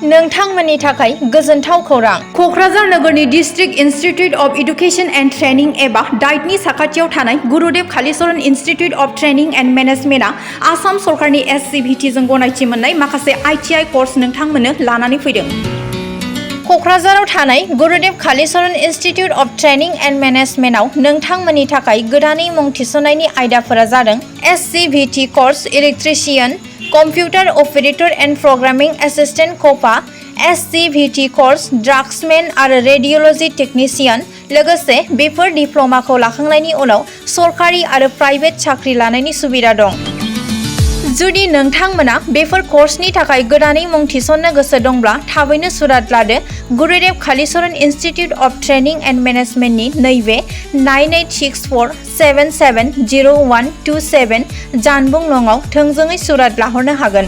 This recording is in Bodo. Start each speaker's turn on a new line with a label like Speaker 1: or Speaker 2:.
Speaker 1: नोंथांमोननि थाखाय गोजोनथाव खौरां। क'क्राझार नोगोरनि district institute of education and training एबा डाइटनि साखाथियाव थानाय Gurudev Kalicharan institute of training and मेनेजमेन्टआ आसाम सरकारनि SCVT जों गनायथि मोननाय माखासे ITI कर्स नोंथांमोननो लानानै फैदों। क'क्राझाराव थानाय Gurudev Kalicharan institute of training and मेनेजमेन्टआव नोंथांमोननि थाखाय गोदानै मुं थिसननायनि आयदाफोरा जादों SCVT course electrician, computer operator and programming assistant क'पा, SCVT कर्स ड्राग्समेन आरो रेडिय'ल'जी टेकनिशियान। लोगोसे बेफोर डिप्ल'माखौ लाखांनायनि उनाव सरकारि आरो प्राइभेट साख्रि लानायनि सुबिदा दं। जुदि नोंथांमोना बेफोर कर्सनि थाखाय गोदानै मुं थिसननो गोसो दंब्ला थाबैनो सुराद लादो। Gurudev Kalicharan institute of training and मेनेजमेन्टनि नैबे 9864770127 जानबुं नङाव थोंजोङै सुराद लाहरनो हागोन।